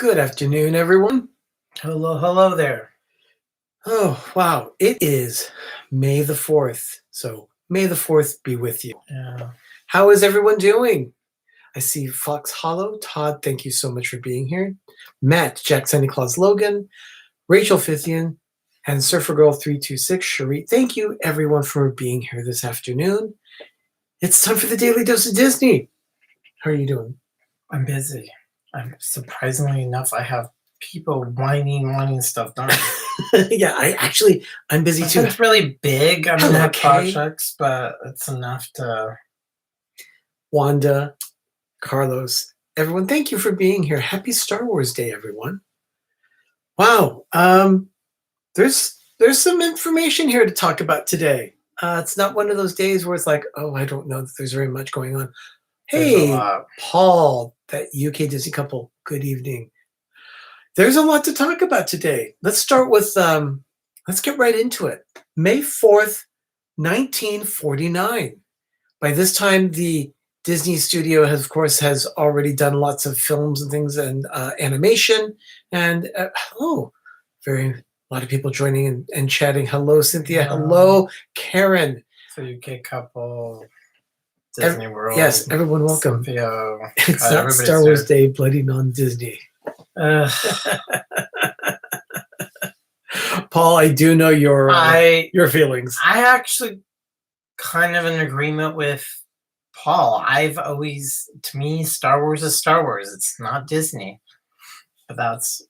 Good afternoon, everyone. Hello there. Oh, wow. It is May the 4th. So May the 4th be with you. Yeah. How is everyone doing? I see Fox Hollow. Todd, thank you so much for being here. Matt, Jack Santa Claus Logan, Rachel Fithian, and Surfer Girl 326, Cherie. Thank you, everyone, for being here this afternoon. It's time for the Daily Dose of Disney. How are you doing? I'm busy. Surprisingly enough, I have people wanting stuff done. Yeah, I'm busy too. It's really big. I don't Hello, have Kay. projects, but it's enough to. Wanda, Carlos, everyone, thank you for being here. Happy Star Wars Day, everyone. Wow, there's some information here to talk about today. It's not one of those days where it's like, oh, I don't know that there's very much going on. Hey, Paul, that UK Disney couple, good evening. There's a lot to talk about today. Let's start with, let's get right into it. May 4th, 1949. By this time, the Disney studio has already done lots of films and things and animation. And a lot of people joining and chatting. Hello, Cynthia. Hello, Karen. So UK couple, Disney World. Yes, everyone welcome. Cynthia, it's not Star Wars Day, bloody non-Disney. Paul, I do know your feelings. I actually kind of in agreement with Paul. To me, Star Wars is Star Wars. It's not Disney. But that's,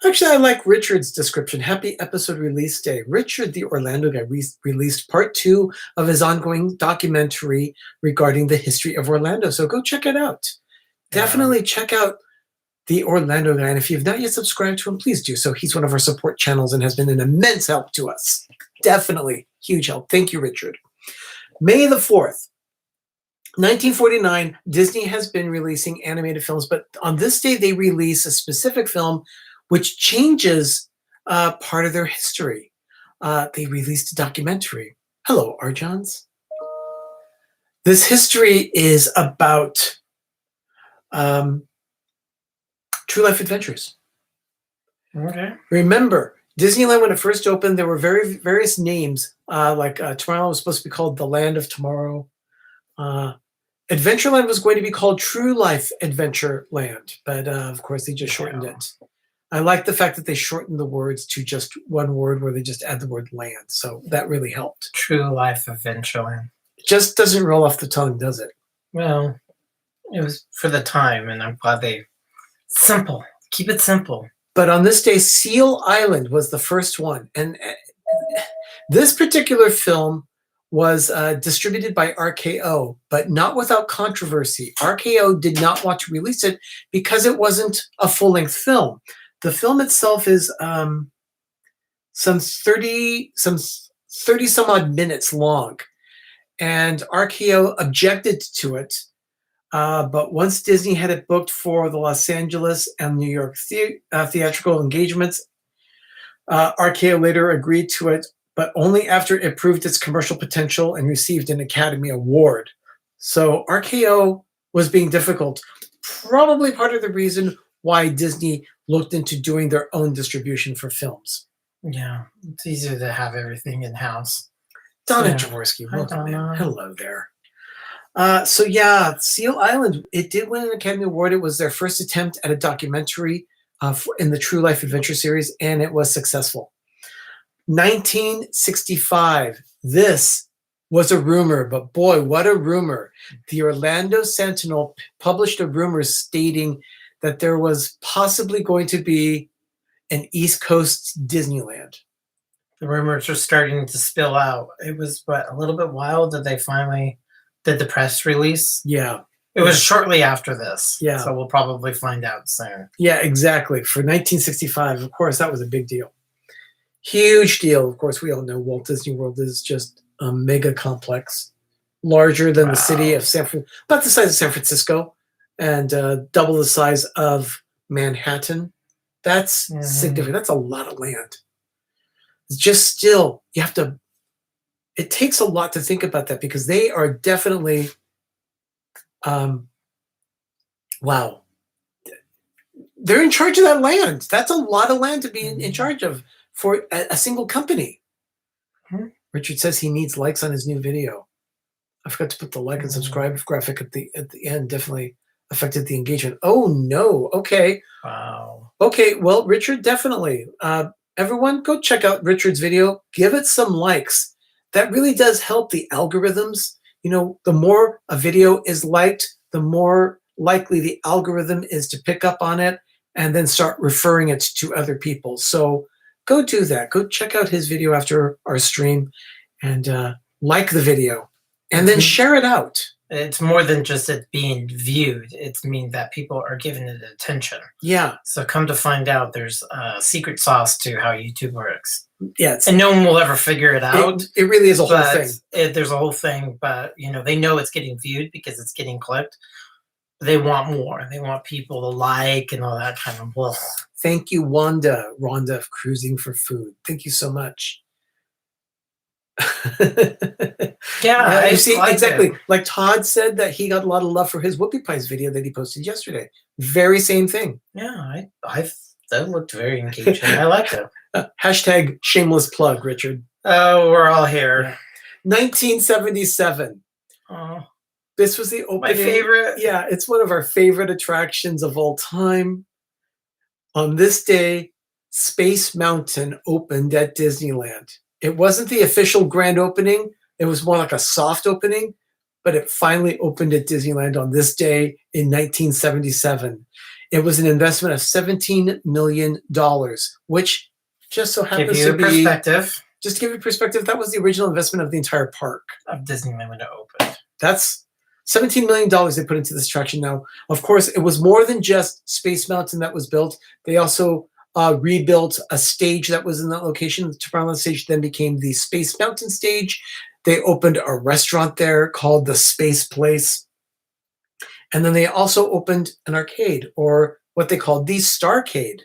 Actually, I like Richard's description. Happy episode release day. Richard, the Orlando guy, released part 2 of his ongoing documentary regarding the history of Orlando. So go check it out. Yeah. Definitely check out the Orlando guy. And if you've not yet subscribed to him, please do so. He's one of our support channels and has been an immense help to us. Definitely huge help. Thank you, Richard. May the 4th, 1949, Disney has been releasing animated films, but on this day, they release a specific film which changes part of their history. They released a documentary. Hello, Arjons. This history is about True Life Adventures. Okay. Remember, Disneyland, when it first opened, there were various names. Tomorrowland was supposed to be called the Land of Tomorrow. Adventureland was going to be called True Life Adventureland, but of course they just shortened it. I like the fact that they shortened the words to just one word where they just add the word land. So that really helped. True Life Adventureland. It just doesn't roll off the tongue, does it? Well, it was for the time, and I'm glad simple. Keep it simple. But on this day, Seal Island was the first one. And this particular film was distributed by RKO, but not without controversy. RKO did not want to release it because it wasn't a full-length film. The film itself is some 30 some odd minutes long, and RKO objected to it. But once Disney had it booked for the Los Angeles and New York theatrical engagements, RKO later agreed to it, but only after it proved its commercial potential and received an Academy Award. So RKO was being difficult. Probably part of the reason why Disney looked into doing their own distribution for films. Yeah, it's easier to have everything in-house. Donna Jaworski, welcome in. Hello there. Seal Island, it did win an Academy Award. It was their first attempt at a documentary in the True Life Adventure series, and it was successful. 1965, this was a rumor, but boy, what a rumor. The Orlando Sentinel published a rumor stating that there was possibly going to be an East Coast Disneyland. The rumors are starting to spill out. It was, a little bit wild that they finally did the press release? Yeah. It was shortly after this. Yeah. So we'll probably find out soon. Yeah, exactly. For 1965, of course, that was a big deal. Huge deal. Of course, we all know Walt Disney World is just a mega complex, larger than the city of about the size of San Francisco, and double the size of Manhattan. That's significant. That's a lot of land. It's just still, you have to, it takes a lot to think about that because they are definitely, wow. they're in charge of that land. That's a lot of land to be in charge of for a single company. Richard says he needs likes on his new video. I forgot to put the like and subscribe graphic at the end. Definitely affected the engagement. Oh no. Okay. Wow. Okay. Well, Richard, definitely. Everyone, go check out Richard's video. Give it some likes. That really does help the algorithms. You know, the more a video is liked, the more likely the algorithm is to pick up on it and then start referring it to other people. So go do that. Go check out his video after our stream and like the video and then share it out. It's more than just it being viewed. It means that people are giving it attention. Yeah. So come to find out, there's a secret sauce to how YouTube works. Yeah. And no one will ever figure it out. It really is a whole thing. There's a whole thing, but you know, they know it's getting viewed because it's getting clicked. They want more. They want people to like and all that kind of blah. Thank you, Wanda. Rhonda of Cruising for Food. Thank you so much. Yeah, you see, exactly. it. Like Todd said that he got a lot of love for his whoopie pies video that he posted yesterday. Very same thing. Yeah, that looked very engaging. I liked it. Hashtag shameless plug, Richard. Oh, we're all here. Yeah. 1977. Oh, This was the opening. my favorite. Yeah, it's one of our favorite attractions of all time. On this day, Space Mountain opened at Disneyland. It wasn't the official grand opening. It was more like a soft opening, but it finally opened at Disneyland on this day in 1977. It was an investment of $17 million, which just so happens to be perspective. Just to give you perspective, that was the original investment of the entire park. Of Disneyland when it opened. That's $17 million they put into this attraction. Now, of course, it was more than just Space Mountain that was built. They also rebuilt a stage that was in that location. The Tomorrowland stage then became the Space Mountain stage. They opened a restaurant there called the Space Place. And then they also opened an arcade, or what they called the Starcade.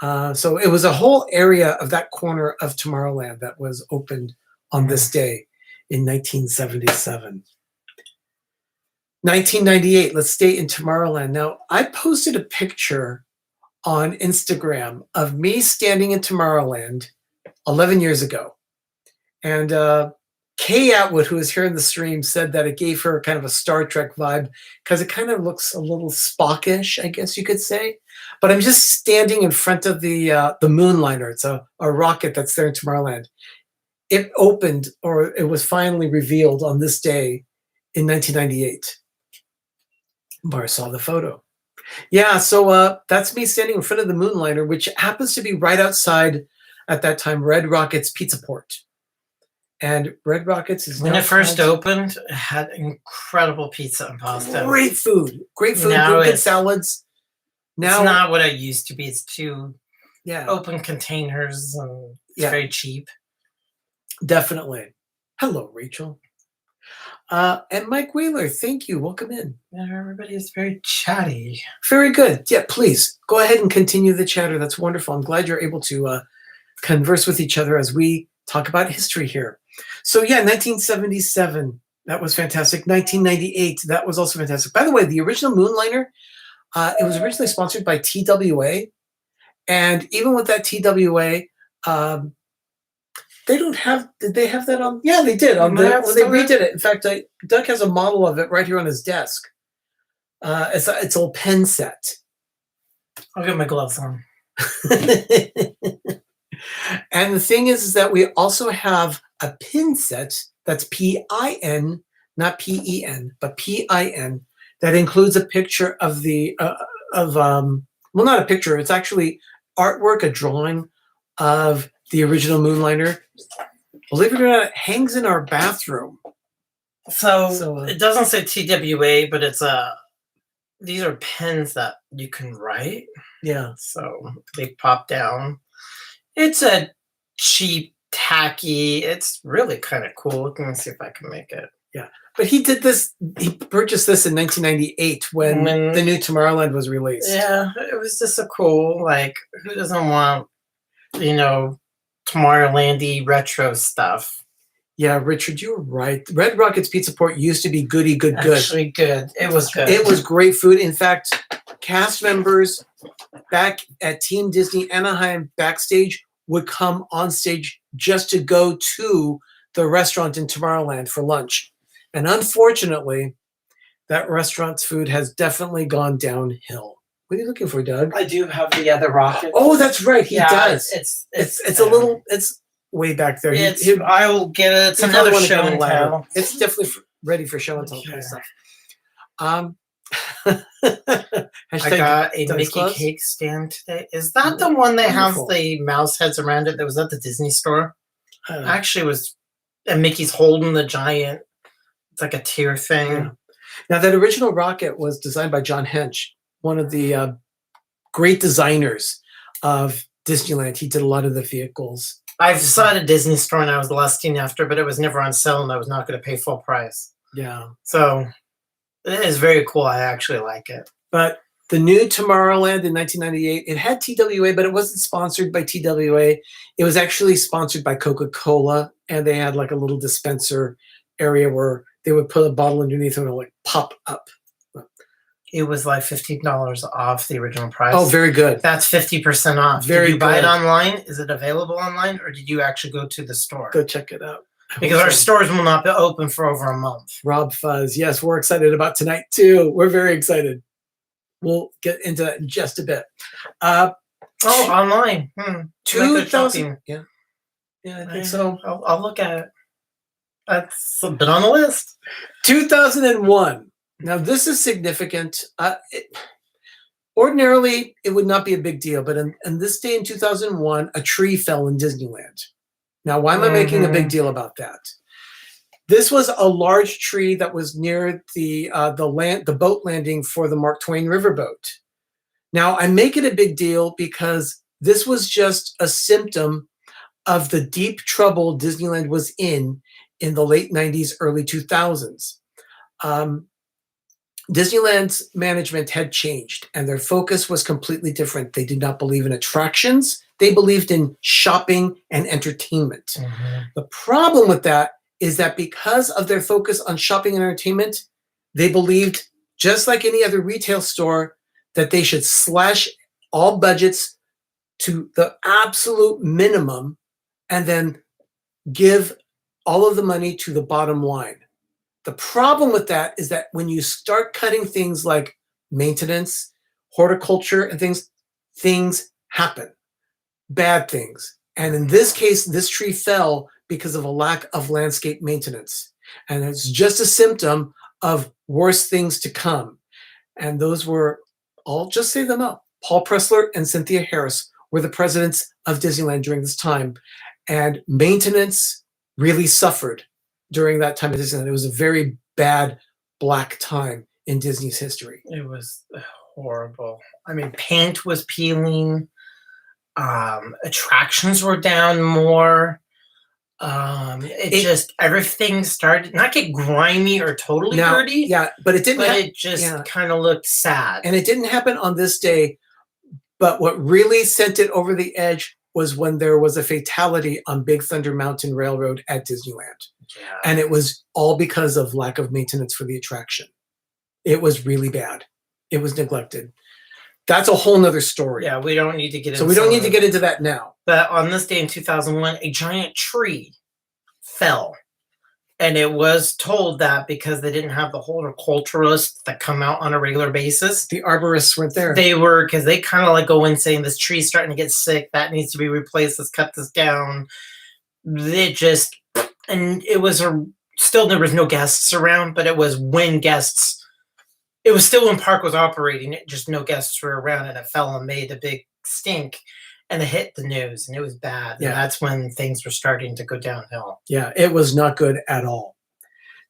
So it was a whole area of that corner of Tomorrowland that was opened on this day in 1977. 1998, let's stay in Tomorrowland. Now, I posted a picture on Instagram of me standing in Tomorrowland 11 years ago. And Kay Atwood, who was here in the stream, said that it gave her kind of a Star Trek vibe because it kind of looks a little Spockish, I guess you could say. But I'm just standing in front of the Moonliner. It's a rocket that's there in Tomorrowland. It opened, or it was finally revealed on this day in 1998. Bar saw the photo. Yeah, so that's me standing in front of the Moonliner, which happens to be right outside, at that time, Red Rocket's Pizza Port. And Red Rocket's is when it first opened, it had incredible pizza and pasta. Great food, Now good salads. Now it's not what it used to be. It's two yeah, open containers, and it's very cheap. Definitely. Hello, Rachel. And Mike Wheeler, thank you. Welcome in. Yeah, everybody is very chatty. Very good. Yeah, please go ahead and continue the chatter. That's wonderful. I'm glad you're able to converse with each other as we talk about history here. So yeah, 1977, that was fantastic. 1998, that was also fantastic. By the way, the original Moonliner, it was originally sponsored by TWA. And even with that TWA, they don't have, did they have that on? Yeah, they did. When they redid it. In fact, Doug has a model of it right here on his desk. It's a little pen set. I'll get my gloves on. And the thing is that we also have a pin set that's PIN, not PEN, but PIN, that includes a picture of well, not a picture, it's actually artwork, a drawing of the original Moonliner. Believe it or not, it hangs in our bathroom. So it doesn't say TWA, but it's these are pens that you can write. Yeah. So they pop down. It's a cheap, tacky. It's really kind of cool. Let me see if I can make it. Yeah. But he did this, he purchased this in 1998 when the new Tomorrowland was released. Yeah, it was just a cool, like, who doesn't want, Tomorrowland-y retro stuff? Yeah, Richard, you were right. Red Rocket's Pizza Port used to be goody good. Actually good. It was good. It was great food. In fact, cast members back at Team Disney Anaheim backstage would come on stage just to go to the restaurant in Tomorrowland for lunch. And unfortunately, that restaurant's food has definitely gone downhill. What are you looking for, Doug? I do have the other rocket. Oh, that's right. He does. It's a little. It's way back there. I will get it. It's another show and tell. It's definitely ready for show and tell kind of stuff. I got a Mickey cake stand today. Is that the one that has the mouse heads around it? That was at the Disney store. Actually, it was. And Mickey's holding the giant. It's like a tear thing. Yeah. Now that original rocket was designed by John Hench, one of the great designers of Disneyland. He did a lot of the vehicles. I saw it at a Disney store and I was lusting after, but it was never on sale and I was not going to pay full price. Yeah. So it is very cool. I actually like it. But the new Tomorrowland in 1998, it had TWA, but it wasn't sponsored by TWA. It was actually sponsored by Coca-Cola, and they had like a little dispenser area where they would put a bottle underneath and it would like pop up. It was like $15 off the original price. Oh, very good. That's 50% off. Very did you buy good. it online? Is it available online, or did you actually go to the store? Go check it out. Because our stores will not be open for over a month. Rob Fuzz. Yes, we're excited about tonight too. We're very excited. We'll get into that in just a bit. Online. 2000. Yeah, I think so. I'll look at it. That's been on the list. 2001. Now, this is significant. Ordinarily, it would not be a big deal, but in this day in 2001, a tree fell in Disneyland. Now, why am I making a big deal about that? This was a large tree that was near the boat landing for the Mark Twain riverboat. Now, I make it a big deal because this was just a symptom of the deep trouble Disneyland was in the late 90s, early 2000s. Disneyland's management had changed and their focus was completely different. They did not believe in attractions. They believed in shopping and entertainment. Mm-hmm. The problem with that is that because of their focus on shopping and entertainment, they believed, just like any other retail store, that they should slash all budgets to the absolute minimum and then give all of the money to the bottom line. The problem with that is that when you start cutting things like maintenance, horticulture, and things happen. Bad things. And in this case, this tree fell because of a lack of landscape maintenance. And it's just a symptom of worse things to come. And those were, I'll just say them out. Paul Pressler and Cynthia Harris were the presidents of Disneyland during this time. And maintenance really suffered during that time of Disneyland. It was a very bad black time in Disney's history. It was horrible. I mean, paint was peeling. Attractions were down more. Everything started not get grimy or totally dirty. Yeah, but it didn't. It just kind of looked sad. And it didn't happen on this day. But what really sent it over the edge was when there was a fatality on Big Thunder Mountain Railroad at Disneyland. Yeah. And it was all because of lack of maintenance for the attraction. It was really bad. It was neglected. That's a whole nother story. Yeah, we don't need to get into So we don't need to get into that now. But on this day in 2001, a giant tree fell. And it was told that because they didn't have the horticulturists that come out on a regular basis. The arborists weren't there. They were, because they kind of like go in saying, this tree's starting to get sick. That needs to be replaced. Let's cut this down. And it was still, there was no guests around, but it was when guests, it was still when Park was operating, just no guests were around, and it fell and made a big stink, and it hit the news, and it was bad. Yeah. And that's when things were starting to go downhill. Yeah, it was not good at all.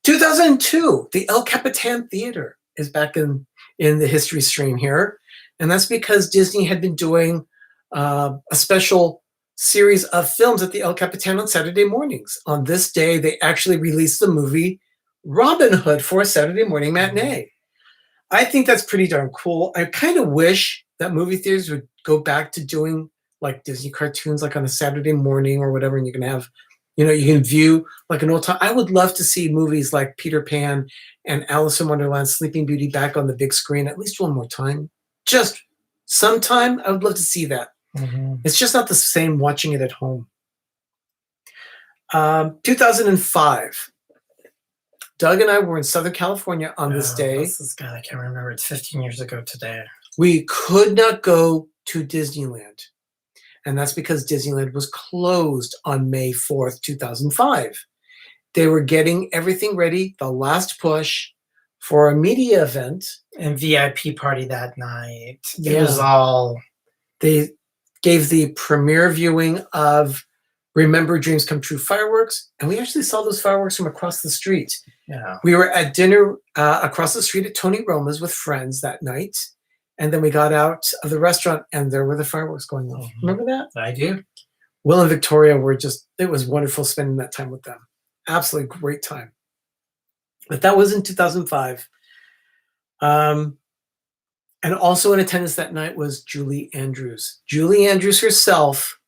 2002, the El Capitan Theater is back in the history stream here, and that's because Disney had been doing a special series of films at the El Capitan on Saturday mornings. On this day, they actually released the movie Robin Hood for a Saturday morning matinee. I think that's pretty darn cool. I kind of wish that movie theaters would go back to doing like Disney cartoons, like on a Saturday morning or whatever, and you can have, you can view like an old time. I would love to see movies like Peter Pan and Alice in Wonderland, Sleeping Beauty back on the big screen at least one more time. Just sometime. I would love to see that. Mhm. It's just not the same watching it at home. 2005. Doug and I were in Southern California on this day. This is God, I can't remember. It's 15 years ago today. We could not go to Disneyland. And that's because Disneyland was closed on May 4th, 2005. They were getting everything ready, the last push for a media event. And VIP party that night. It Yeah. was all. They gave the premiere viewing of Remember Dreams Come True fireworks, and we actually saw those fireworks from across the street. Yeah. We were at dinner across the street at Tony Roma's with friends that night, and then we got out of the restaurant, and there were the fireworks going off. Mhm. Remember that? I do. Will and Victoria were just, it was wonderful spending that time with them. Absolutely great time. But that was in 2005. And also in attendance that night was Julie Andrews. Julie Andrews herself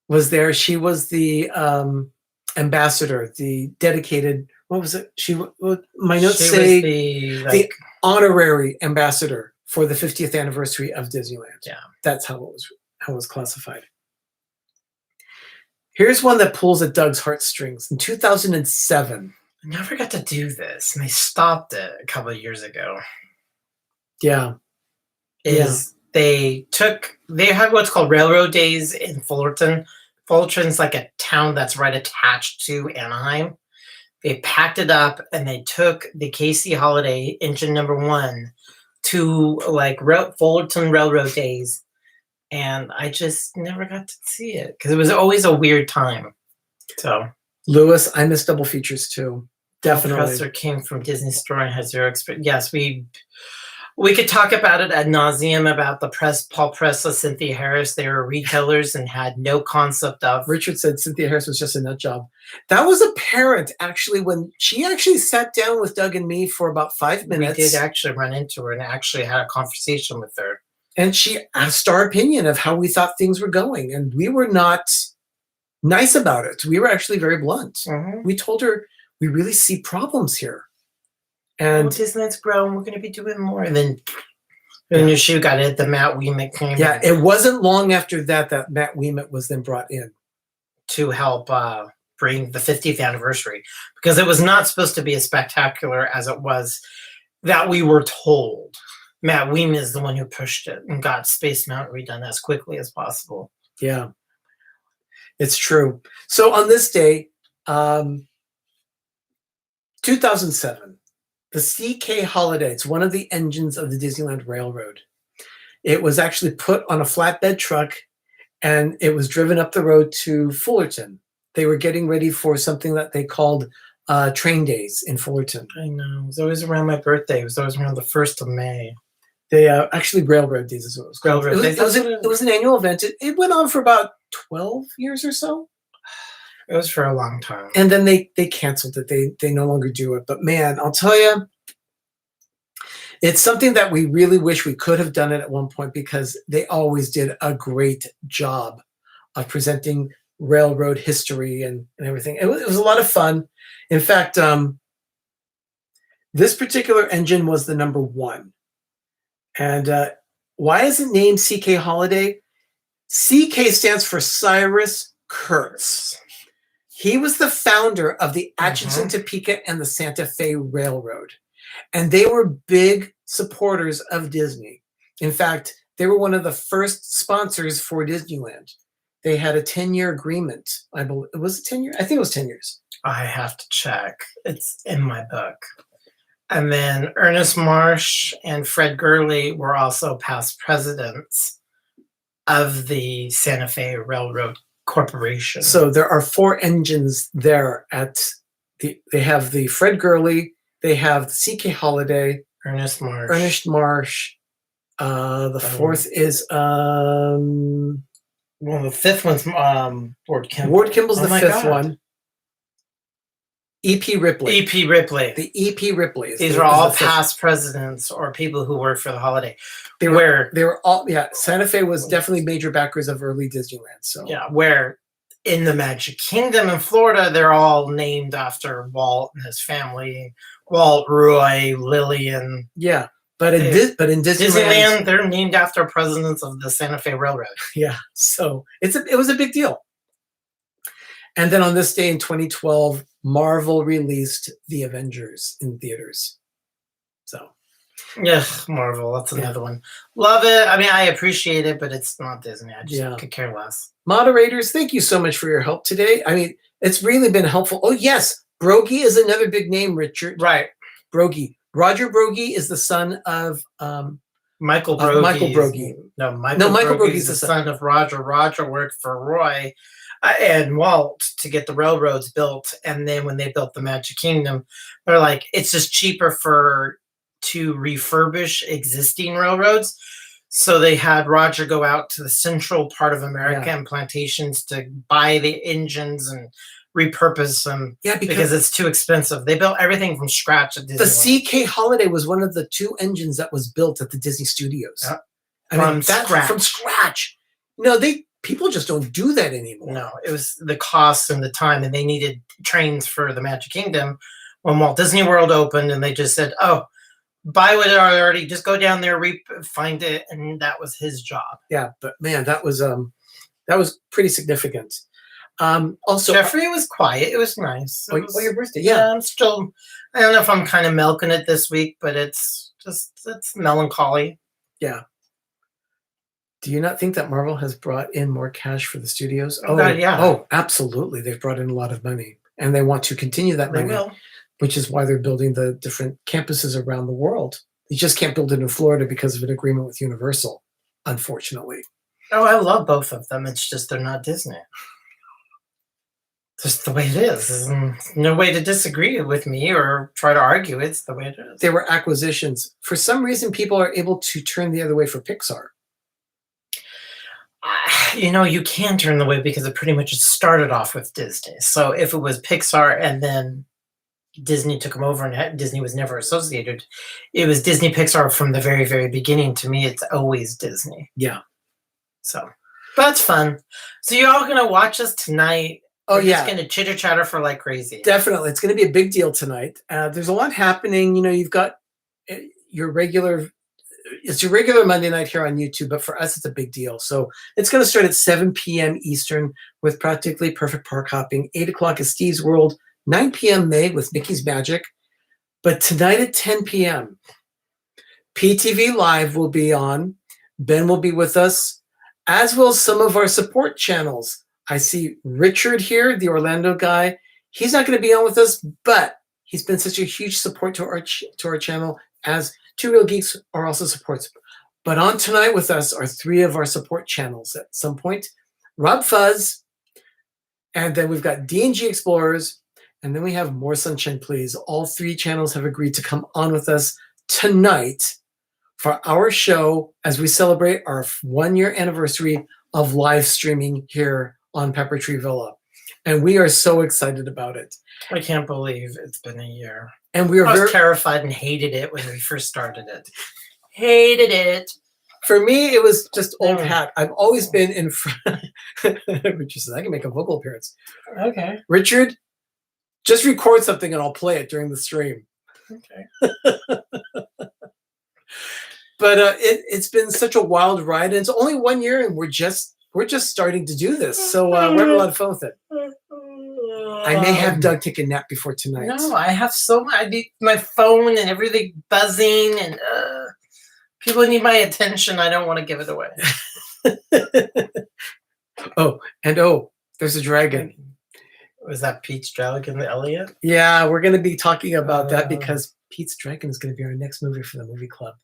was there. She was the ambassador, the dedicated, what was it? My notes She say was the honorary ambassador for the 50th anniversary of Disneyland. Yeah. That's how it was classified. Here's one that pulls at Doug's heartstrings. In 2007. I never got to do this, and they stopped it a couple of years ago. Yeah. They have what's called Railroad Days in Fullerton. Fullerton's like a town that's right attached to Anaheim. They packed it up and they took the KC Holiday engine number 1 to like Fullerton Railroad Days, and I just never got to see it because it was always a weird time. So Lewis, I miss double features too. Definitely. Professor came from Disney Store and has zero experience. Yes, we could talk about it ad nauseum about the Paul Pressler, Cynthia Harris. They were retailers and had no concept of. Richard said Cynthia Harris was just a nut job. That was apparent actually when she actually sat down with Doug and me for about 5 minutes. We did actually run into her and actually had a conversation with her. And she asked our opinion of how we thought things were going. And we were not nice about it. We were actually very blunt. Mm-hmm. We told her we really see problems here. And Disneyland's grown. We're going to be doing more. And then she got it. The Matt Ouimet came. Yeah, it wasn't long after that Matt Ouimet was then brought in to help bring the 50th anniversary, because it was not supposed to be as spectacular as it was that we were told. Matt Ouimet is the one who pushed it and got Space Mountain redone as quickly as possible. Yeah, it's true. So on this day, 2007. The CK Holiday, it's one of the engines of the Disneyland Railroad. It was actually put on a flatbed truck and it was driven up the road to Fullerton. They were getting ready for something that they called train days in Fullerton. I know. It was always around my birthday. It was always around the 1st of May. They actually Railroad Days is what it was called. Railroad Days. It was an annual event. It went on for about 12 years or so. It was for a long time. And then they canceled it. They no longer do it. But man, I'll tell you, it's something that we really wish we could have done it at one point because they always did a great job of presenting railroad history and everything. It was a lot of fun. In fact, this particular engine was the number 1. And why is it named CK Holiday? CK stands for Cyrus Kurtz. He was the founder of the Atchison, Topeka, and the Santa Fe Railroad. And they were big supporters of Disney. In fact, they were one of the first sponsors for Disneyland. They had a 10-year agreement. I believe it was 10 years. I think it was 10 years. I have to check. It's in my book. And then Ernest Marsh and Fred Gurley were also past presidents of the Santa Fe Railroad Corporation. So there are 4 engines there they have the Fred Gurley, they have the CK Holiday, Ernest Marsh. The 4th is well, the 5th one's Ward Kimball. Ward Kimball's the 5th one. E.P. Ripley. E.P. Ripley. The E.P. Ripley. These are all past presidents or people who worked for the holiday. They were all, yeah, Santa Fe was definitely major backers of early Disneyland. So yeah, where in the Magic Kingdom in Florida, they're all named after Walt and his family. Walt, Roy, Lillian. Yeah. But in Disneyland, they're named after presidents of the Santa Fe Railroad. Yeah, so it was a big deal. And then on this day in 2012, Marvel released The Avengers in theaters. So, yeah, Marvel, that's another one. Love it. I mean, I appreciate it, but it's not Disney. I just could care less. Moderators, thank you so much for your help today. I mean, it's really been helpful. Oh, yes, Broggie is another big name, Richard. Right. Broggie. Roger Broggie is the son of Michael Broggie. Michael Broggie. Michael Broggie is the son of Roger. Roger worked for Roy and Walt to get the railroads built. And then when they built the Magic Kingdom, they're like, it's just cheaper to refurbish existing railroads. So they had Roger go out to the central part of America and plantations to buy the engines and repurpose them because it's too expensive. They built everything from scratch at Disney. The CK Holiday was one of the 2 engines that was built at the Disney Studios. From scratch. No, people just don't do that anymore. No, it was the cost and the time, and they needed trains for the Magic Kingdom when Walt Disney World opened, and they just said, "Oh, buy what already. Just go down there, find it," and that was his job. Yeah, but man, that was pretty significant. Also, Jeffrey was quiet. It was nice. Your birthday, I'm still. I don't know if I'm kind of milking it this week, but it's melancholy. Yeah. Do you not think that Marvel has brought in more cash for the studios? Oh, absolutely. They've brought in a lot of money, and they want to continue that money, which is why they're building the different campuses around the world. You just can't build it in Florida because of an agreement with Universal, unfortunately. Oh, I love both of them. It's just they're not Disney. Just the way it is. There's no way to disagree with me or try to argue. It's the way it is. They were acquisitions. For some reason, people are able to turn the other way for Pixar. You can turn the way because it pretty much started off with Disney. So if it was Pixar and then Disney took them over and Disney was never associated, it was Disney Pixar from the very, very beginning. To me, it's always Disney. Yeah. So that's fun. So you're all going to watch us tonight. Oh, yeah. Just going to chitter chatter for like crazy. Definitely. It's going to be a big deal tonight. There's a lot happening. You've got your regular Monday night here on YouTube, but for us, it's a big deal. So it's going to start at 7 p.m. Eastern with Practically Perfect Park Hopping. 8 o'clock is Steve's World. 9 p.m. May with Mickey's Magic. But tonight at 10 p.m., PTV Live will be on. Ben will be with us, as will some of our support channels. I see Richard here, the Orlando guy. He's not going to be on with us, but he's been such a huge support to our channel, as Two Real Geeks are also supports. But on tonight with us are 3 of our support channels at some point. Rob Fuzz, and then we've got D&G Explorers, and then we have More Sunshine Please. All 3 channels have agreed to come on with us tonight for our show as we celebrate our 1-year anniversary of live streaming here on Pepper Tree Villa. And we are so excited about it. I can't believe it's been a year. And we are I was terrified and hated it when we first started it. Hated it. For me, it was just old hat. I've always been in front. Richard says, I can make a vocal appearance. Okay. Richard, just record something and I'll play it during the stream. Okay. But it's been such a wild ride, and it's only 1 year, and we're just starting to do this. So we're having a lot of fun with it. I may have Doug take a nap before tonight. No, I have so much. I need my phone and everything buzzing, and people need my attention. I don't want to give it away. There's a dragon. Was that Pete's Dragon, Elliot? Yeah, we're going to be talking about that because Pete's Dragon is going to be our next movie for the movie club.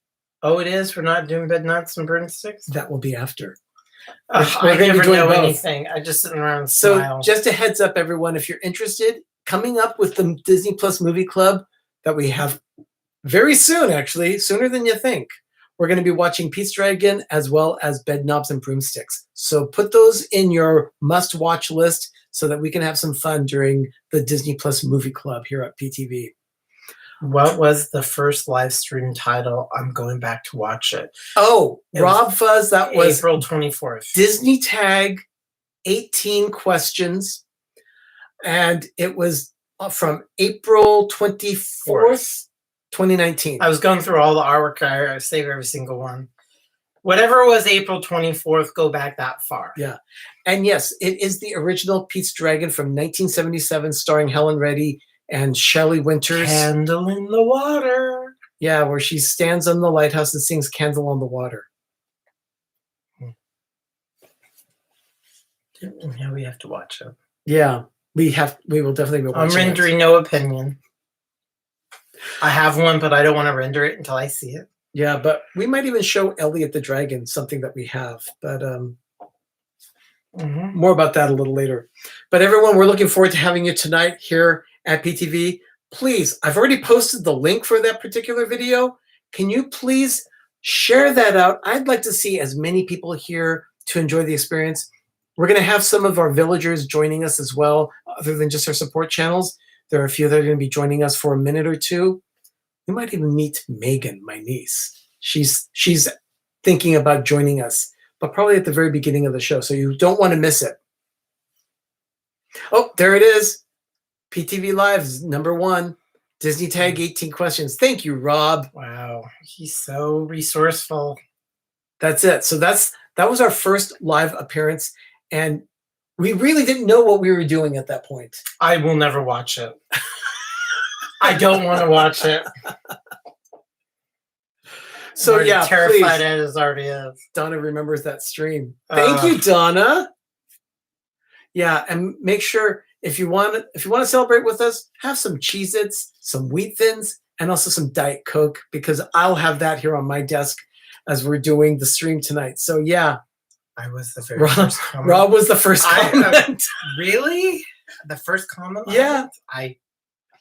Oh, it is? We're not doing Bedknots and Broomsticks? That will be after. I never know anything. I just sit around and smile. So just a heads up, everyone, if you're interested, coming up with the Disney Plus Movie Club that we have very soon, actually, sooner than you think. We're going to be watching Pete's Dragon as well as Bedknobs and Broomsticks. So put those in your must-watch list so that we can have some fun during the Disney Plus Movie Club here at PTV. What was the first live stream title? I'm going back to watch it. Oh, Rob Fuzz, that was April 24th. Disney Tag, 18 questions. And it was from April 24th 2019. I was going through all the artwork. I saved every single one. Whatever was April 24th, go back that far. Yeah. And yes, it is the original Pete's Dragon from 1977, starring Helen Reddy and Shelley Winters. Candle in the water. Yeah, where she stands on the lighthouse and sings Candle on the Water. Yeah, we have to watch it. Yeah, we will definitely be watching I'm rendering no opinion. I have one, but I don't want to render it until I see it. Yeah, but we might even show Elliot the Dragon, something that we have. But more about that a little later. But everyone, we're looking forward to having you tonight here at PTV. Please, I've already posted the link for that particular video. Can you please share that out? I'd like to see as many people here to enjoy the experience. We're going to have some of our villagers joining us as well, other than just our support channels. There are a few that are going to be joining us for a minute or two. We might even meet Megan, my niece. She's thinking about joining us, but probably at the very beginning of the show, so you don't want to miss it. Oh, there it is. PTV Live's #1. Disney Tag 18 questions. Thank you, Rob. Wow, he's so resourceful. That's it. So that was our first live appearance, and we really didn't know what we were doing at that point. I will never watch it. I don't want to watch it. So yeah, terrified please. as already is. Donna remembers that stream. Thank you, Donna. Yeah, and make sure if you want to celebrate with us, have some Cheez-Its, some Wheat Thins, and also some Diet Coke, because I'll have that here on my desk as we're doing the stream tonight. So yeah, I was the very first comment. Rob was the first comment. Really? The first comment? Yeah.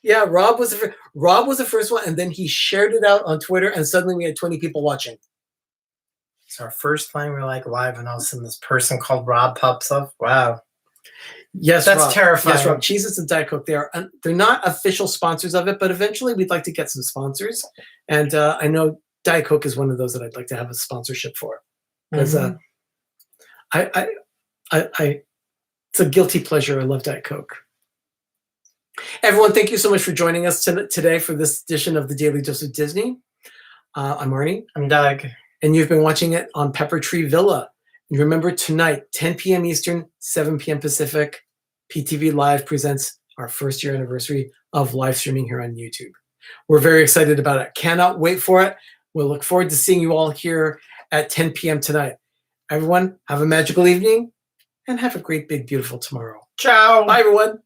Yeah, Rob was the first one, and then he shared it out on Twitter, and suddenly we had 20 people watching. It's our first time we're like live, and all of a sudden this person called Rob pops up. Wow. Yes, that's Rob. terrifying. Yes, Rob. Cheez-Its and Diet Coke, they're not official sponsors of it, but eventually we'd like to get some sponsors, and I know Diet Coke is one of those that I'd like to have a sponsorship for, because it's a guilty pleasure. I love Diet Coke. Everyone, thank you so much for joining us today for this edition of the Daily Dose of Disney. I'm Arnie. I'm Doug. And you've been watching it on Pepper Tree Villa. And remember, tonight, 10 p.m. Eastern, 7 p.m. Pacific, PTV Live presents our first year anniversary of live streaming here on YouTube. We're very excited about it. Cannot wait for it. We'll look forward to seeing you all here at 10 p.m. tonight. Everyone, have a magical evening and have a great, big, beautiful tomorrow. Ciao. Bye, everyone.